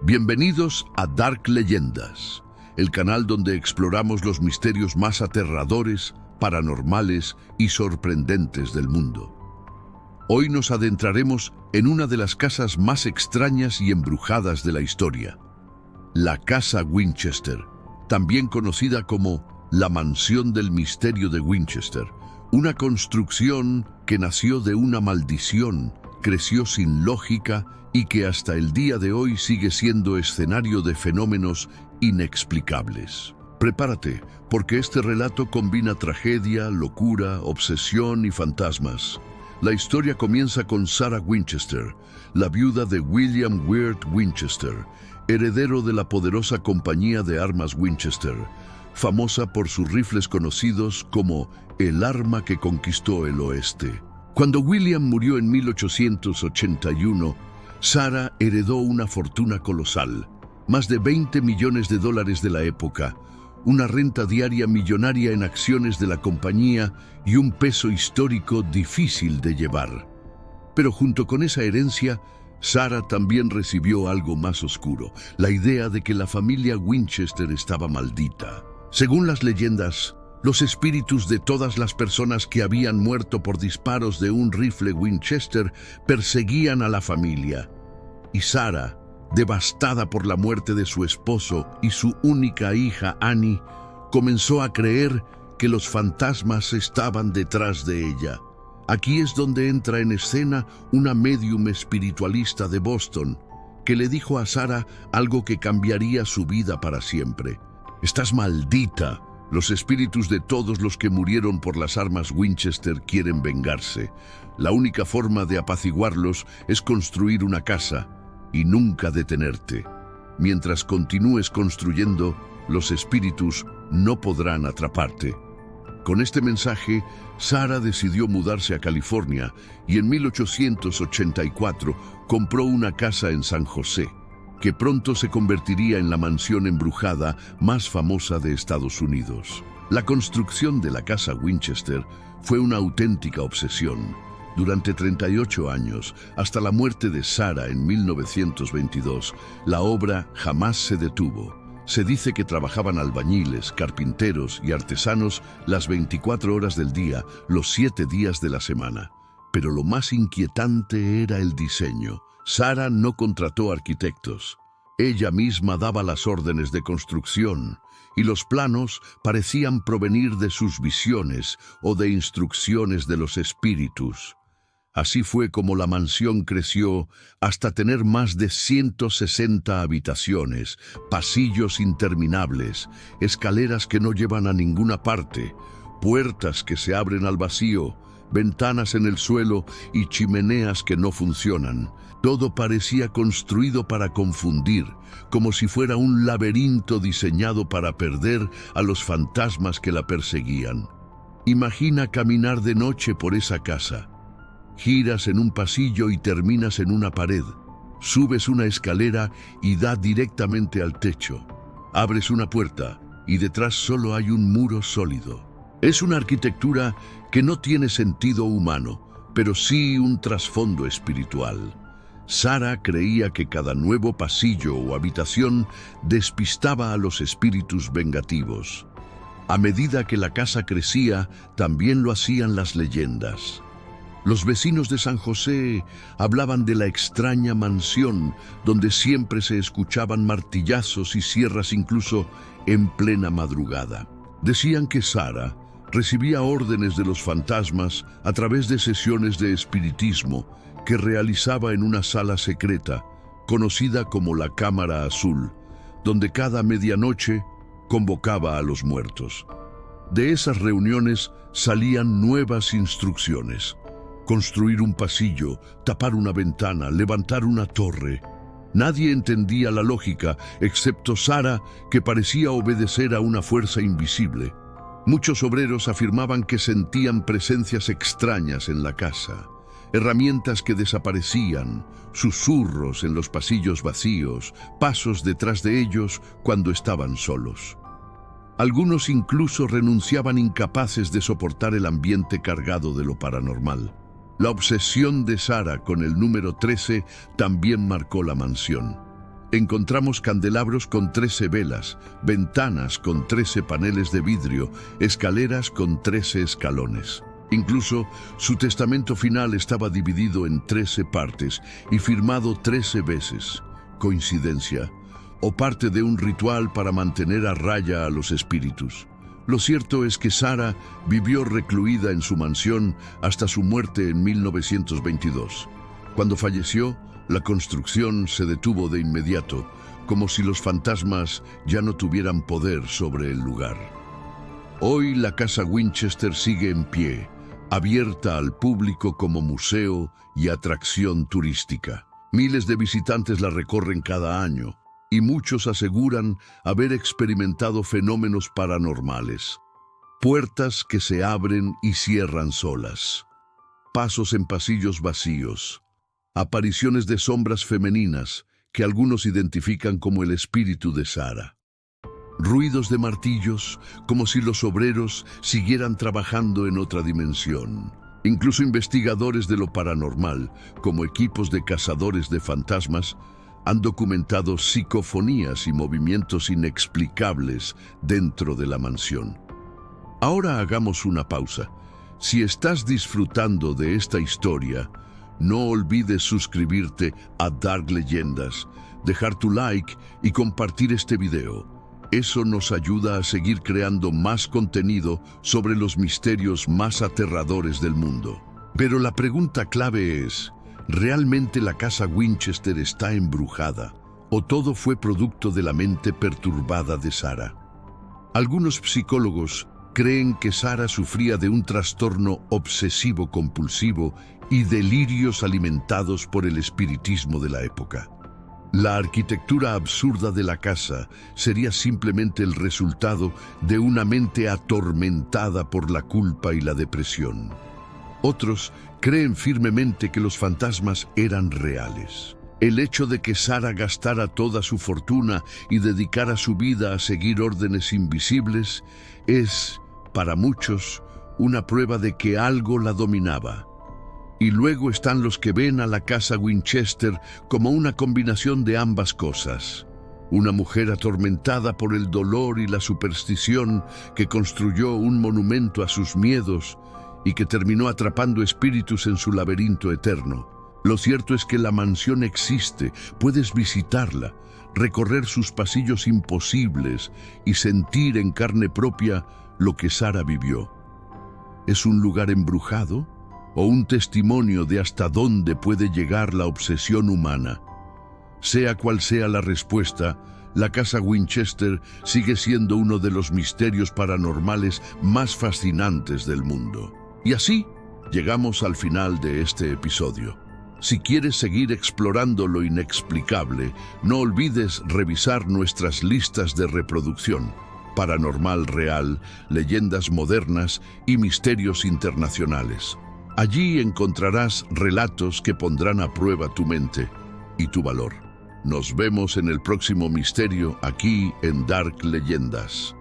Bienvenidos a Dark Leyendas, el canal donde exploramos los misterios más aterradores, paranormales y sorprendentes del mundo. Hoy nos adentraremos en una de las casas más extrañas y embrujadas de la historia, la Casa Winchester, también conocida como la Mansión del Misterio de Winchester, una construcción que nació de una maldición, creció sin lógica y que hasta el día de hoy sigue siendo escenario de fenómenos inexplicables. Prepárate, porque este relato combina tragedia, locura, obsesión y fantasmas. La historia comienza con Sarah Winchester, la viuda de William Wirt Winchester, heredero de la poderosa compañía de armas Winchester, famosa por sus rifles conocidos como el arma que conquistó el oeste. Cuando William murió en 1881, Sarah heredó una fortuna colosal, más de $20 millones de la época, una renta diaria millonaria en acciones de la compañía y un peso histórico difícil de llevar. Pero junto con esa herencia, Sarah también recibió algo más oscuro, la idea de que la familia Winchester estaba maldita. Según las leyendas, los espíritus de todas las personas que habían muerto por disparos de un rifle Winchester perseguían a la familia. Y Sarah, devastada por la muerte de su esposo y su única hija Annie, comenzó a creer que los fantasmas estaban detrás de ella. Aquí es donde entra en escena una médium espiritualista de Boston, que le dijo a Sarah algo que cambiaría su vida para siempre. «Estás maldita. Los espíritus de todos los que murieron por las armas Winchester quieren vengarse. La única forma de apaciguarlos es construir una casa y nunca detenerte. Mientras continúes construyendo, los espíritus no podrán atraparte». Con este mensaje, Sarah decidió mudarse a California y en 1884 compró una casa en San José, que pronto se convertiría en la mansión embrujada más famosa de Estados Unidos. La construcción de la Casa Winchester fue una auténtica obsesión. Durante 38 años, hasta la muerte de Sarah en 1922, la obra jamás se detuvo. Se dice que trabajaban albañiles, carpinteros y artesanos las 24 horas del día, los 7 días de la semana. Pero lo más inquietante era el diseño. Sarah no contrató arquitectos. Ella misma daba las órdenes de construcción y los planos parecían provenir de sus visiones o de instrucciones de los espíritus. Así fue como la mansión creció hasta tener más de 160 habitaciones, pasillos interminables, escaleras que no llevan a ninguna parte, puertas que se abren al vacío, ventanas en el suelo y chimeneas que no funcionan. Todo parecía construido para confundir, como si fuera un laberinto diseñado para perder a los fantasmas que la perseguían. Imagina caminar de noche por esa casa. Giras en un pasillo y terminas en una pared. Subes una escalera y da directamente al techo. Abres una puerta y detrás solo hay un muro sólido. Es una arquitectura que no tiene sentido humano, pero sí un trasfondo espiritual. Sarah creía que cada nuevo pasillo o habitación despistaba a los espíritus vengativos. A medida que la casa crecía, también lo hacían las leyendas. Los vecinos de San José hablaban de la extraña mansión donde siempre se escuchaban martillazos y sierras incluso en plena madrugada. Decían que Sarah recibía órdenes de los fantasmas a través de sesiones de espiritismo que realizaba en una sala secreta, conocida como la Cámara Azul, donde cada medianoche convocaba a los muertos. De esas reuniones salían nuevas instrucciones: construir un pasillo, tapar una ventana, levantar una torre. Nadie entendía la lógica, excepto Sarah, que parecía obedecer a una fuerza invisible. Muchos obreros afirmaban que sentían presencias extrañas en la casa, herramientas que desaparecían, susurros en los pasillos vacíos, pasos detrás de ellos cuando estaban solos. Algunos incluso renunciaban incapaces de soportar el ambiente cargado de lo paranormal. La obsesión de Sarah con el número 13 también marcó la mansión. Encontramos candelabros con 13 velas, ventanas con 13 paneles de vidrio, escaleras con 13 escalones. Incluso su testamento final estaba dividido en 13 partes y firmado 13 veces. ¿Coincidencia? ¿O parte de un ritual para mantener a raya a los espíritus? Lo cierto es que Sara vivió recluida en su mansión hasta su muerte en 1922. Cuando falleció, la construcción se detuvo de inmediato, como si los fantasmas ya no tuvieran poder sobre el lugar. Hoy la Casa Winchester sigue en pie, abierta al público como museo y atracción turística. Miles de visitantes la recorren cada año, y muchos aseguran haber experimentado fenómenos paranormales. Puertas que se abren y cierran solas. Pasos en pasillos vacíos. Apariciones de sombras femeninas que algunos identifican como el espíritu de Sara. Ruidos de martillos, como si los obreros siguieran trabajando en otra dimensión. Incluso investigadores de lo paranormal, como equipos de cazadores de fantasmas, han documentado psicofonías y movimientos inexplicables dentro de la mansión. Ahora hagamos una pausa. Si estás disfrutando de esta historia, no olvides suscribirte a Dark Leyendas, dejar tu like y compartir este video. Eso nos ayuda a seguir creando más contenido sobre los misterios más aterradores del mundo. Pero la pregunta clave es, ¿realmente la casa Winchester está embrujada o todo fue producto de la mente perturbada de Sara? Algunos psicólogos creen que Sara sufría de un trastorno obsesivo-compulsivo y delirios alimentados por el espiritismo de la época. La arquitectura absurda de la casa sería simplemente el resultado de una mente atormentada por la culpa y la depresión. Otros creen firmemente que los fantasmas eran reales. El hecho de que Sara gastara toda su fortuna y dedicara su vida a seguir órdenes invisibles es, para muchos, una prueba de que algo la dominaba. Y luego están los que ven a la casa Winchester como una combinación de ambas cosas. Una mujer atormentada por el dolor y la superstición que construyó un monumento a sus miedos y que terminó atrapando espíritus en su laberinto eterno. Lo cierto es que la mansión existe, puedes visitarla, recorrer sus pasillos imposibles y sentir en carne propia lo que Sara vivió. ¿Es un lugar embrujado o un testimonio de hasta dónde puede llegar la obsesión humana? Sea cual sea la respuesta, la casa Winchester sigue siendo uno de los misterios paranormales más fascinantes del mundo. Y así, llegamos al final de este episodio. Si quieres seguir explorando lo inexplicable, no olvides revisar nuestras listas de reproducción: Paranormal Real, Leyendas Modernas y Misterios Internacionales. Allí encontrarás relatos que pondrán a prueba tu mente y tu valor. Nos vemos en el próximo misterio aquí en Dark Leyendas.